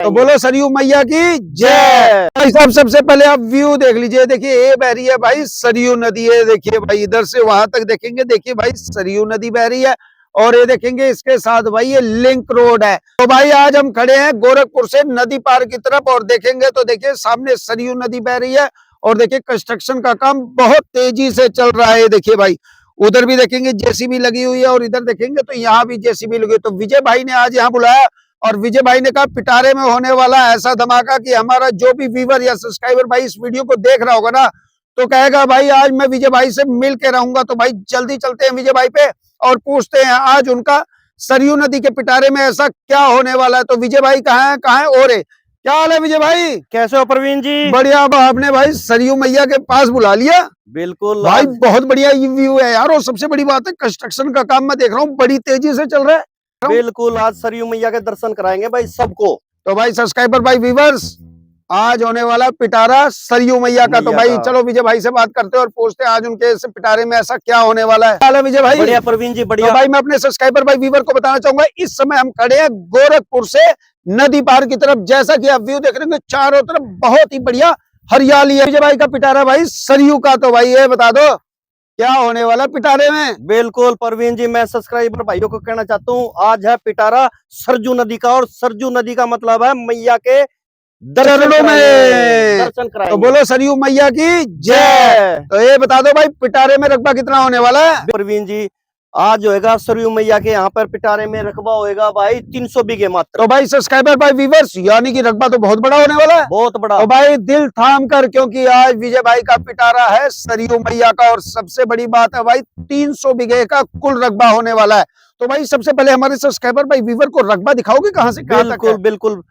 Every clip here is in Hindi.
तो बोलो सरयू मैया की जय। भाई साहब सबसे पहले आप व्यू देख लीजिए, देखिए ये बह रही है भाई सरयू नदी है। देखिए भाई इधर से वहां तक देखेंगे, देखिए भाई सरयू नदी बह रही है। और ये देखेंगे इसके साथ भाई ये लिंक रोड है। तो भाई आज हम खड़े हैं गोरखपुर से नदी पार की तरफ और देखेंगे तो देखिए सामने सरयू नदी बह रही है। और देखिए कंस्ट्रक्शन का काम बहुत तेजी से चल रहा है। देखिए भाई उधर भी देखेंगे जेसीबी लगी हुई है और इधर देखेंगे तो यहाँ भी जेसीबी लगी हुई। तो विजय भाई ने आज यहाँ बुलाया और विजय भाई ने कहा पिटारे में होने वाला ऐसा धमाका कि हमारा जो भी व्यूअर या सब्सक्राइबर भाई इस वीडियो को देख रहा होगा ना तो कहेगा भाई आज मैं विजय भाई से मिल के रहूंगा। तो भाई जल्दी चलते हैं विजय भाई पे और पूछते हैं आज उनका सरयू नदी के पिटारे में ऐसा क्या होने वाला है। तो विजय भाई कहाँ है और क्या हाल है विजय भाई? कैसे हो प्रवीण जी? बढ़िया। आपने भाई सरयू मैया के पास बुला लिया। बिल्कुल भाई बहुत बढ़िया व्यू है यार। और सबसे बड़ी बात है कंस्ट्रक्शन का काम मैं देख रहा हूँ बड़ी तेजी से चल रहा है। बिल्कुल आज सरयू मैया के दर्शन कराएंगे भाई सबको। तो भाई सब्सक्राइबर भाई व्यूअर्स आज होने वाला पिटारा सरयू मैया का। तो भाई चलो विजय भाई से बात करते हैं और पूछते हैं आज उनके इस पिटारे में ऐसा क्या होने वाला है। हाल विजय भाई? बढ़िया प्रवीण जी बढ़िया। तो भाई मैं अपने सब्सक्राइबर भाई व्यूअर को बताना चाहूंगा इस समय हम खड़े हैं गोरखपुर से नदी पार की तरफ। जैसा कि आप व्यू देख रहे हैं चारों तरफ बहुत ही बढ़िया हरियाली है। विजय भाई का पिटारा भाई सरयू का। तो भाई ये बता दो क्या होने वाला पिटारे में? बिल्कुल प्रवीण जी मैं सब्सक्राइबर भाइयों को कहना चाहता हूँ आज है पिटारा सरजू नदी का। और सरजू नदी का मतलब है मैया के चरणों में दर्शन कराएंगे। तो बोलो सरयू मैया की जय। तो ये बता दो भाई पिटारे में रकबा कितना होने वाला है? प्रवीण जी आज होएगा सरयू मैया के यहाँ पर पिटारे में रकबा होएगा भाई 300 बीघे मात्र। तो भाई सब्सक्राइबर भाई व्यूअर्स यानी कि रकबा तो बहुत बड़ा होने वाला है। बहुत बड़ा। तो भाई दिल थाम कर क्योंकि आज विजय भाई का पिटारा है सरयू मैया का। और सबसे बड़ी बात है भाई 300 बीघे का कुल रकबा होने वाला है। तो भाई सबसे पहले हमारे सब्सक्राइबर भाई व्यूअर को रकबा दिखाओगे कहाँ से कहाँ तक है? बिल्कुल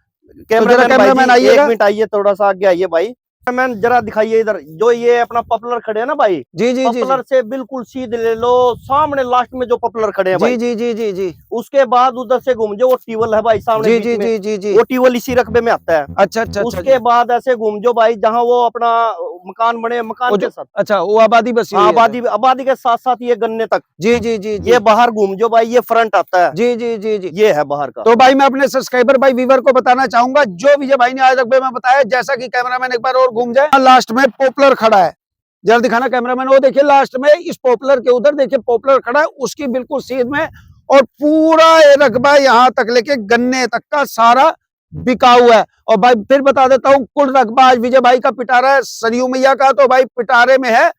कैमरामैन आइए, एक मिनट आइए थोड़ा सा आगे आइए भाई। मैन जरा दिखाइए इधर जो ये अपना पॉपुलर खड़े हैं ना भाई। जी जी जी पॉपुलर से बिल्कुल सीधे ले लो सामने लास्ट में जो पॉपुलर खड़े हैं भाई। जी जी जी जी। उसके बाद उधर से घूम जो वो टीवल है भाई सामने जी जी जी जी। वो टीवल इसी रकबे में आता है। अच्छा अच्छा। उसके बाद ऐसे घूम जो भाई जहाँ वो अपना मकान बने मकान के साथ। अच्छा वो आबादी बसी हुई है। आबादी के साथ साथ ये गन्ने तक। जी जी जी। ये बाहर घूम जो भाई ये फ्रंट आता है। जी जी जी जी। ये है बाहर का। तो भाई मैं अपने सब्सक्राइबर भाई व्यूअर को बताना चाहूंगा जो विजय भाई ने आज रकबे में बताया जैसा कि कैमरामैन एक बार और घूम जाए। लास्ट में पॉपुलर खड़ा है, जरा दिखाना कैमरामैन। वो देखिए लास्ट में इस पॉपुलर के उधर देखिए पॉपुलर खड़ा है उसकी बिल्कुल सीध में। और पूरा ये रकबा यहाँ तक लेके गन्ने तक का सारा बिका हुआ है। और भाई फिर बता देता हूँ कुल रकबा आज विजय भाई का पिटारा है सरयू मैया का। तो भाई पिटारे में है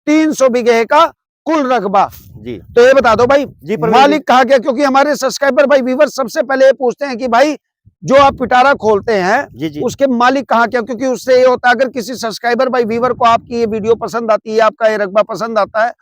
300 बीघे का कुल रकबा जी। तो ये बता दो भाई जी मालिक कहाँ गया? क्योंकि हमारे सब्सक्राइबर भाई व्यूअर सबसे पहले ये पूछते हैं कि भाई जो आप पिटारा खोलते हैं जी जी। उसके मालिक कहाँ क्या? क्योंकि उससे ये होता है अगर किसी सब्सक्राइबर भाई व्यूअर को आपकी ये वीडियो पसंद आती है, आपका ये रकबा पसंद आता है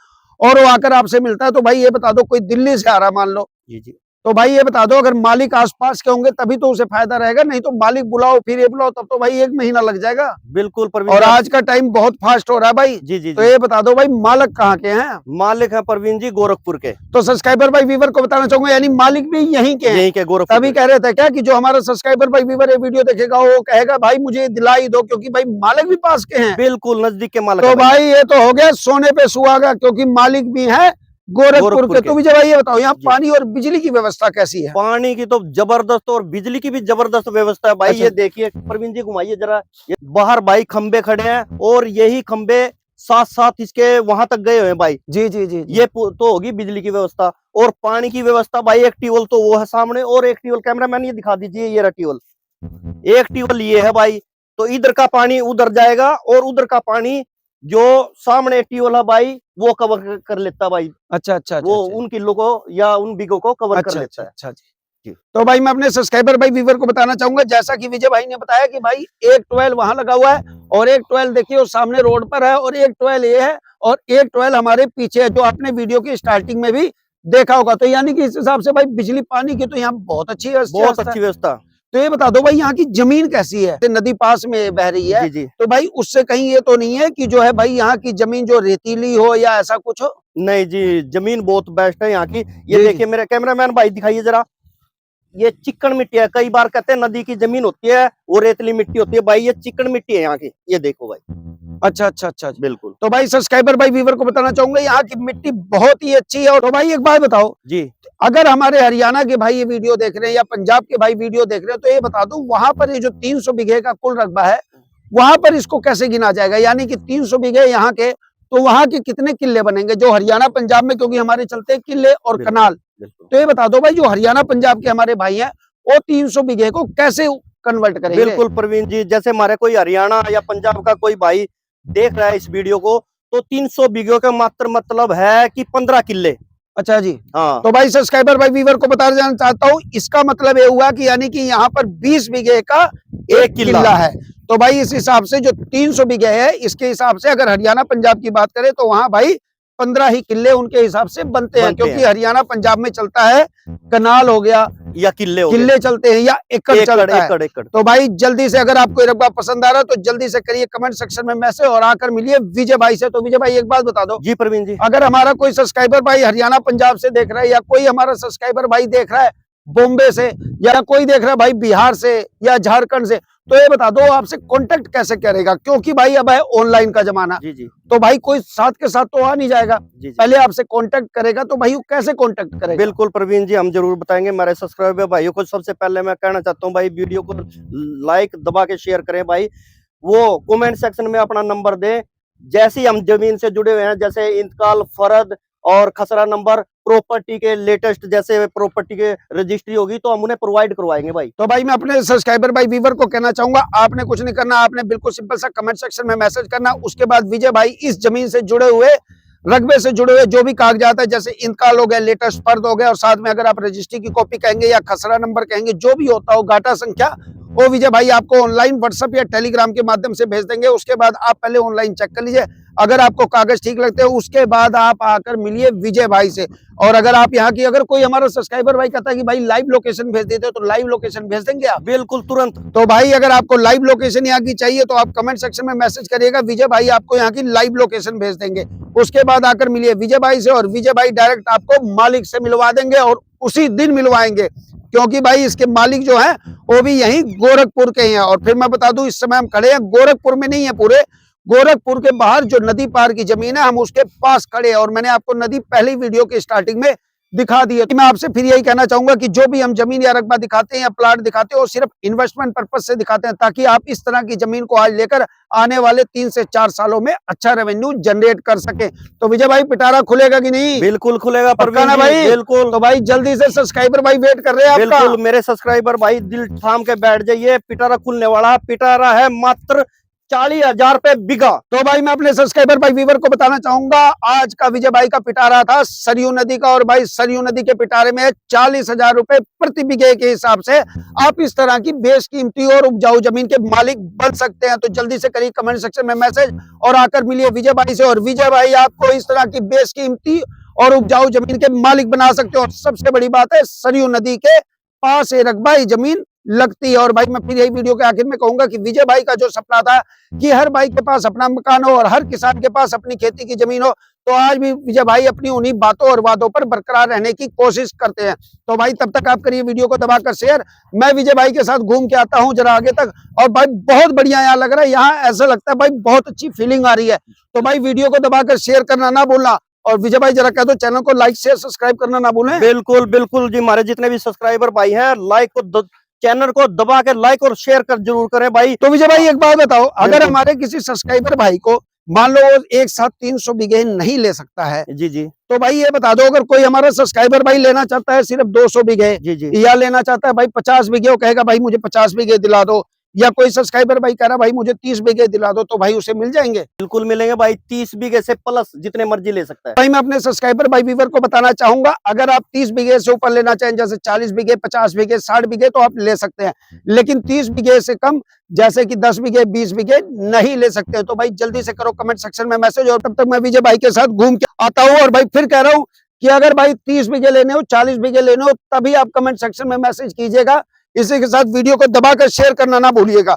और वो आकर आपसे मिलता है तो भाई ये बता दो कोई दिल्ली से आ रहा मान लो जी जी। तो भाई ये बता दो अगर मालिक आसपास के होंगे तभी तो उसे फायदा रहेगा, नहीं तो मालिक बुलाओ फिर ये बुलाओ तब तो भाई 1 महीना लग जाएगा। बिल्कुल। और आज का टाइम बहुत फास्ट हो रहा है भाई। जी जी। तो ये बता दो भाई मालिक कहाँ के हैं? मालिक है प्रवीण जी गोरखपुर के। तो सब्सक्राइबर भाई व्यूअर को बताना चाहूंगा यानी मालिक भी यहीं के हैं? यहीं के गोरखपुर। तभी कह रहे थे क्या कि जो हमारा सब्सक्राइबर भाई व्यूअर ये वीडियो देखेगा वो कहेगा भाई मुझे दिलाई दो क्योंकि भाई मालिक भी पास के हैं। बिल्कुल नजदीक के मालिक। तो भाई ये तो हो गया सोने पे सुहागा क्योंकि मालिक भी है गोरखपुर के। तो विजय भाई ये बताओ यहाँ पानी और बिजली की व्यवस्था कैसी है? पानी की तो जबरदस्त और बिजली की भी जबरदस्त व्यवस्था है भाई। अच्छा। ये देखिए प्रवीण जी घुमाइए जरा। ये बाहर भाई खंबे खड़े हैं और यही खंबे साथ साथ इसके वहां तक गए हुए हैं भाई। जी जी जी। ये तो होगी बिजली की व्यवस्था। और पानी की व्यवस्था भाई एक ट्यूबवेल तो वो है सामने और एक ट्यूबवेल कैमरामैन ये दिखा दीजिए ये रहा ट्यूबवेल। एक ट्यूबवेल ये है भाई। तो इधर का पानी उधर जाएगा और उधर का पानी जो सामने ट्यूबवेल है भाई वो कवर कर लेता भाई। अच्छा अच्छा। वो उन किलो को या उन बीघों को कवर कर लेता है। अच्छा जी। तो भाई मैं अपने सब्सक्राइबर भाई व्यूअर को बताना चाहूंगा जैसा कि विजय भाई ने बताया कि भाई एक ट्वेल वहां लगा हुआ है और एक ट्वेल देखिए वो सामने रोड पर है और एक ट्वेल ये है और एक ट्वेल हमारे पीछे है जो आपने वीडियो की स्टार्टिंग में भी देखा होगा। तो यानी कि इस हिसाब से भाई बिजली पानी की तो यहाँ बहुत अच्छी व्यवस्था। तो ये बता दो भाई यहाँ की जमीन कैसी है? नदी पास में बह रही है। जी जी। तो भाई उससे कहीं ये तो नहीं है कि जो है भाई यहाँ की जमीन जो रेतीली हो या ऐसा कुछ हो? नहीं जी जमीन बहुत बेस्ट है यहाँ की। ये देखिए मेरे कैमरामैन भाई दिखाइए जरा। ये चिकन मिट्टी है। कई बार कहते हैं नदी की जमीन होती है वो रेतली मिट्टी होती है भाई ये चिकन मिट्टी है यहाँ की। ये देखो भाई। अच्छा अच्छा अच्छा बिल्कुल। तो भाई सब्सक्राइबर भाई व्यूअर को बताना चाहूंगा यहाँ की मिट्टी बहुत ही अच्छी है। और तो भाई एक बात बताओ जी अगर हमारे हरियाणा के भाई ये वीडियो देख रहे हैं या पंजाब के भाई वीडियो देख रहे हैं तो ये बता दो वहां पर ये जो 300 बीघे का कुल रकबा है वहां पर इसको कैसे गिना जाएगा, यानी कि 300 बीघे यहाँ के तो वहां के कितने किले बनेंगे जो हरियाणा पंजाब में, क्योंकि हमारे चलते हैं किले और बिल्कुल, कनाल। बिल्कुल। तो ये बता दो भाई जो हरियाणा पंजाब के हमारे भाई हैं वो 300 बीघे को कैसे कन्वर्ट करेंगे? बिल्कुल प्रवीण जी, जैसे हमारे कोई हरियाणा या पंजाब का कोई भाई देख रहा है इस वीडियो को, तो 300 बीघे का मात्र मतलब है कि 15 किले। अच्छा जी, हाँ, तो भाई सब्सक्राइबर भाई व्यूअर को बता देना चाहता हूँ, इसका मतलब ये हुआ कि यानी कि यहाँ पर 20 बीघे का एक किला है। तो भाई इस हिसाब से जो 300 बीघे है इसके हिसाब से अगर हरियाणा पंजाब की बात करें तो वहां भाई 15 ही किले उनके हिसाब से बनते हैं, क्योंकि हरियाणा पंजाब में चलता है कनाल हो गया या किले किले चलते हैं या एकड़ चलता है। एकड़। तो भाई जल्दी से अगर आपको ये रकबा पसंद आ रहा है तो जल्दी से करिए कमेंट सेक्शन में मैसेज और आकर मिलिए विजय भाई से। तो विजय भाई एक बात बता दो जी प्रवीण जी, अगर हमारा कोई सब्सक्राइबर भाई हरियाणा पंजाब से देख रहा है या कोई हमारा सब्सक्राइबर भाई देख रहा है बॉम्बे से या कोई देख रहा है भाई बिहार से या झारखंड से, तो ये बता दो आपसे कांटेक्ट कैसे करेगा, क्योंकि भाई अब है ऑनलाइन का जमाना। जी जी तो भाई कोई साथ के साथ तो आ नहीं जाएगा, जी। पहले आपसे कांटेक्ट करेगा, तो भाई वो कैसे कांटेक्ट करेगा? बिल्कुल प्रवीण जी, हम जरूर बताएंगे हमारे सब्सक्राइबर भाइयों को। सबसे पहले मैं कहना चाहता हूँ भाई वीडियो को लाइक दबा के शेयर करें भाई, वो कमेंट सेक्शन में अपना नंबर दें। जैसे ही हम जमीन से जुड़े हुए हैं, जैसे इंतकाल, फर्द और खसरा नंबर, प्रॉपर्टी के लेटेस्ट जैसे प्रॉपर्टी के रजिस्ट्री होगी तो हम उन्हें प्रोवाइड करवाएंगे भाई। तो भाई मैं अपने सब्सक्राइबर भाई व्यूअर को कहना चाहूंगा आपने कुछ नहीं करना, आपने बिल्कुल सिंपल सा कमेंट सेक्शन में मैसेज करना। उसके बाद विजय भाई इस जमीन से जुड़े हुए रकबे से जुड़े हुए जो भी कागजात है जैसे इंतकाल हो गया, लेटेस्ट फर्द हो गया और साथ में अगर आप रजिस्ट्री की कॉपी कहेंगे या खसरा नंबर कहेंगे, जो भी होता हो गाटा संख्या, वो विजय भाई आपको ऑनलाइन व्हाट्सएप या टेलीग्राम के माध्यम से भेज देंगे। उसके बाद आप पहले ऑनलाइन चेक कर लीजिए, अगर आपको कागज ठीक लगते हैं उसके बाद आप आकर मिलिए विजय भाई से। और अगर आप यहाँ की अगर कोई हमारा सब्सक्राइबर भाई कहता है कि भाई लाइव लोकेशन भेज देते हो तो लाइव लोकेशन भेज देंगे आप बिल्कुल तुरंत। तो भाई अगर आपको लाइव लोकेशन यहाँ की चाहिए तो आप कमेंट सेक्शन में मैसेज करिएगा, विजय भाई आपको यहाँ की लाइव लोकेशन भेज देंगे। उसके बाद आकर मिलिए विजय भाई से और विजय भाई डायरेक्ट आपको मालिक से मिलवा देंगे और उसी दिन मिलवाएंगे, क्योंकि भाई इसके मालिक जो हैं वो भी यहीं गोरखपुर के हैं। और फिर मैं बता दूं इस समय हम खड़े हैं गोरखपुर में नहीं है, पूरे गोरखपुर के बाहर जो नदी पार की जमीन है हम उसके पास खड़े हैं। और मैंने आपको नदी पहली वीडियो के स्टार्टिंग में दिखा दी है। मैं आपसे फिर यही कहना चाहूंगा कि जो भी हम जमीन या रकबा दिखाते हैं या प्लाट दिखाते हैं वो सिर्फ इन्वेस्टमेंट पर्पज से दिखाते हैं, ताकि आप इस तरह की जमीन को आज लेकर आने वाले 3 से 4 सालों में अच्छा रेवेन्यू जनरेट कर सके। तो विजय भाई पिटारा खुलेगा कि नहीं? बिल्कुल खुलेगा पक्का ना भाई? बिल्कुल। तो भाई जल्दी से सब्सक्राइबर भाई वेट कर रहे हैं आपका। बिल्कुल मेरे सब्सक्राइबर भाई दिल थाम के बैठ जाइए, पिटारा खुलने वाला है। पिटारा है मात्र 40,000 रुपए बीघा। तो भाई मैं अपने सब्सक्राइबर भाई व्यूअर को बताना चाहूंगा आज का विजय भाई का पिटारा था सरयू नदी का, और भाई सरयू नदी के पिटारे में 40,000 रुपए प्रति बीघे के हिसाब से आप इस तरह की बेशकीमती और उपजाऊ जमीन के मालिक बन सकते हैं। तो जल्दी से करिए कमेंट सेक्शन में मैसेज और आकर मिलिए विजय भाई से, और विजय भाई आपको इस तरह की बेशकीमती और उपजाऊ जमीन के मालिक बना सकते हो। और सबसे बड़ी बात है सरयू नदी के पास ये रकबा जमीन लगती है। और भाई मैं फिर यही वीडियो के आखिर में कहूंगा कि विजय भाई का जो सपना था कि हर भाई के पास अपना मकान हो और हर किसान के पास अपनी खेती की जमीन हो, तो आज भी विजय भाई अपनी उन्हीं बातों और वादों पर बरकरार रहने की कोशिश करते हैं। तो भाई तब तक आप करिए वीडियो को दबाकर शेयर, मैं विजय भाई के साथ घूम के आता हूं जरा आगे तक। और भाई बहुत बढ़िया यहाँ लग रहा है, यहाँ ऐसा लगता है भाई बहुत अच्छी फीलिंग आ रही है। तो भाई वीडियो को दबाकर शेयर करना ना भूलना, और विजय भाई जरा कह दो चैनल को लाइक शेयर सब्सक्राइब करना ना भूलें। बिल्कुल बिल्कुल जी, हमारे जितने भी सब्सक्राइबर भाई हैं लाइक को चैनल को दबा के लाइक और शेयर कर जरूर करें भाई। तो विजय भाई एक बात बताओ, अगर हमारे किसी सब्सक्राइबर भाई को मान लो एक साथ 300 बीघे नहीं ले सकता है, जी जी, तो भाई ये बता दो अगर कोई हमारा सब्सक्राइबर भाई लेना चाहता है सिर्फ 200 बीघे जी जी, या लेना चाहता है भाई 50 बीघे, वो कहेगा भाई मुझे 50 बीघे दिला दो, या कोई सब्सक्राइबर भाई कह रहा भाई मुझे 30 बीघे दिला दो, तो भाई उसे मिल जाएंगे? बिल्कुल मिलेंगे भाई, 30 बीघे से प्लस जितने मर्जी ले सकता है। भाई मैं अपने सब्सक्राइबर भाई व्यूअर को बताना चाहूंगा अगर आप 30 बीघे से ऊपर लेना चाहें, जैसे 40 बीघे, 50 बीघे, 60 बीघे, तो आप ले सकते हैं, लेकिन 30 बीघे से कम जैसे कि 10 बीघे, 20 बीघे नहीं ले सकते। तो भाई जल्दी से करो कमेंट सेक्शन में मैसेज, और तब तक मैं विजय भाई के साथ घूम के आता हूँ। और भाई फिर कह रहा हूँ कि अगर भाई 30 बीघे लेने हो, 40 बीघे लेने हो, तभी आप कमेंट सेक्शन में मैसेज कीजिएगा। इसी के साथ वीडियो को दबाकर शेयर करना ना भूलिएगा।